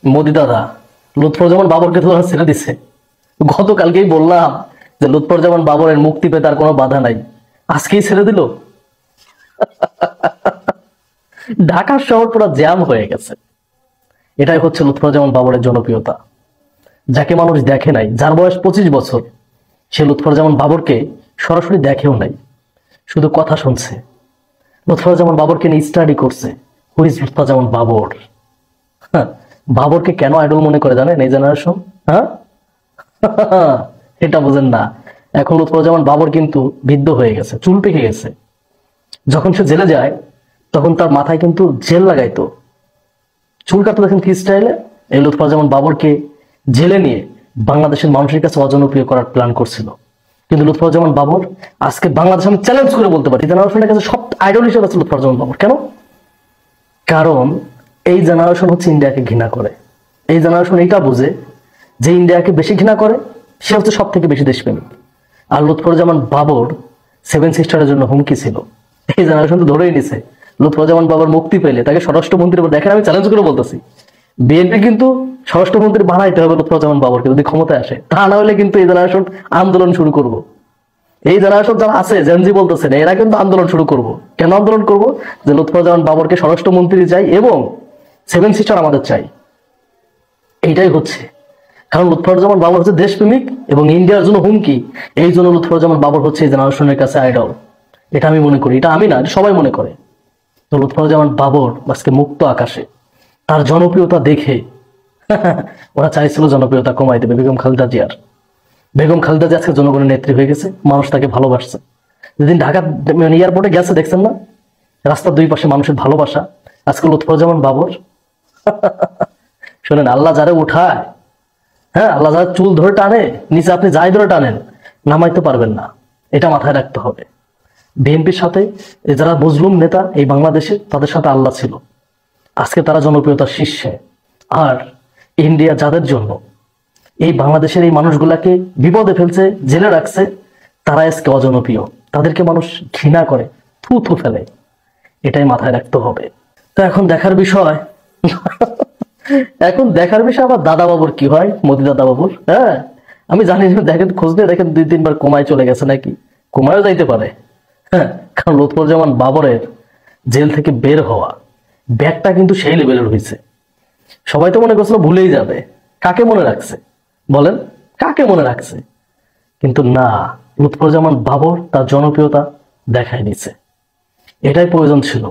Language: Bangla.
মোদি দাদা লুৎফুজ্জামান বাবরকে তো ছেড়ে দিছে। গতকালকেই বললাম যে লুৎফুজ্জামান বাবরের মুক্তি পেতে আর কোনো বাধা নাই, আজকেই ছেড়ে দিল। ঢাকা শহর পুরো জ্যাম হয়ে গেছে। এটাই হচ্ছে লুৎফুজ্জামান বাবরের জনপ্রিয়তা। যাকে মানুষ দেখে নাই, যার বয়স 25 বছর, সে লুৎফুজ্জামান বাবরকে সরাসরি দেখেও নাই, শুধু কথা শুনছে। লুৎফুজ্জামান বাবরকে নিয়ে স্টাডি করছে। Who is Lutfuzzaman Babar? বাবরকে কেন আইডল মনে করে জানেন এই জেনারেশন? হ্যাঁ, এটা বোঝেন না। এখন লুৎফুজ্জামান বাবর কিন্তু বৃদ্ধ হয়ে গেছে, চুল পেকে গেছে। যখন সে জেলে যায় তখন তার মাথায় কিন্তু জেল লাগাইতো, চুল কাটতো দেখেন কি স্টাইলে। এই লুৎফুজ্জামান বাবরকে জেলে নিয়ে বাংলাদেশের মানুষের কাছে অজনপ্রিয় করার প্ল্যান করছিল। কিন্তু লুৎফুজ্জামান বাবর আজকে বাংলাদেশ, আমি চ্যালেঞ্জ করে বলতে পারি, জেনারেশনের কাছে সব আইডল হিসেবে আছে লুৎফুজ্জামান বাবর। কেন? কারণ এই জেনারেশন হচ্ছে ইন্ডিয়াকে ঘৃণা করে। এই জেনারেশন এইটা বুঝে যে ইন্ডিয়াকে বেশি ঘৃণা করে সে হচ্ছে সব থেকে বেশি দেশপ্রেমিক। আর লুৎফুজ্জামান বাবর 7 সিস্টারের জন্য হুমকি ছিল। এই জেনারেশন তো ধরেই নিছে লুৎফুজ্জামান বাবর মুক্তি পেলে তাকে স্বরাষ্ট্রমন্ত্রী, দেখেন আমি চ্যালেঞ্জ করে বলতেছি, বিএনপি কিন্তু স্বরাষ্ট্রমন্ত্রী বানাইতে হবে লুৎফুজ্জামান বাবরকে যদি ক্ষমতায় আসে। তা না হলে কিন্তু এই জেনারেশন আন্দোলন শুরু করব। এই জেনারেশন যারা আছে জেনজি বলতেছে না, এরা কিন্তু আন্দোলন শুরু করব। কেন আন্দোলন করব? যে লুৎফুজ্জামান বাবরকে স্বরাষ্ট্রমন্ত্রী চাই এবং 7 সিস্টার আমাদের চাই। এইটাই হচ্ছে কারণ লুৎফুজ্জামান বাবর হচ্ছে দেশপ্রেমিক এবং ইন্ডিয়ার জন্য হুমকি। এই জন্য লুৎফুজ্জামান বাবর হচ্ছে এই জেনারেশনের কাছে আইডল। এটা আমি মনে করি, এটা আমি না, সবাই মনে করে। তো লুৎফুজ্জামান বাবর আজকে মুক্ত আকাশে, তার জনপ্রিয়তা দেখে ওরা চাইছিল জনপ্রিয়তা কমাই দেবে বেগম খালেদা জিয়ার। বেগম খালেদা জিয়া আজকে জনগণের নেত্রী হয়ে গেছে, মানুষ তাকে ভালোবাসছে। যেদিন ঢাকা এয়ারপোর্টে গেছে দেখছেন না, রাস্তার দুই পাশে মানুষের ভালোবাসা। আজকে লুৎফুজ্জামান বাবর শোনেন, আল্লাহ যারা উঠায়, হ্যাঁ, আল্লাহ যারা চুল ধরে টানে, নিচে আপনি যাই ধরে টানেন, নামাইতে পারবেন না। এটা মাথায় রাখতে হবে। বিএনপির সাথে যারা মজলুম নেতা এই বাংলাদেশে, তাদের সাথে আল্লাহ ছিল, আজকে তারা জনপ্রিয়তার শীর্ষে। আর ইন্ডিয়া যাদের জন্য এই বাংলাদেশের এই মানুষগুলাকে বিপদে ফেলছে, জেলে রাখছে, তারা আজকে অজনপ্রিয়, তাদেরকে মানুষ ঘৃণা করে, থু থু ফেলে। এটাই মাথায় রাখতে হবে। তো এখন দেখার বিষয় আবার দাদা বাবুর কি হয়, মোদি দাদা বাবুর। হ্যাঁ, আমি জানি না, দেখেন খোঁজ দিয়ে দেখেন 2-3 বার কোমায় চলে গেছে নাকি, কোমায়ও যাইতে পারে। হ্যাঁ, কারণ লুৎফুজ্জামান বাবরের জেল থেকে বের হওয়া ব্যাগটা কিন্তু সেই লেভেলের হয়েছে। সবাই তো মনে করছিল ভুলেই যাবে। কাকে মনে রাখছে বলেন? কাকে মনে রাখছে? কিন্তু না, লুৎফুজ্জামান বাবর তার জনপ্রিয়তা দেখায় দিছে। এটাই প্রয়োজন ছিল।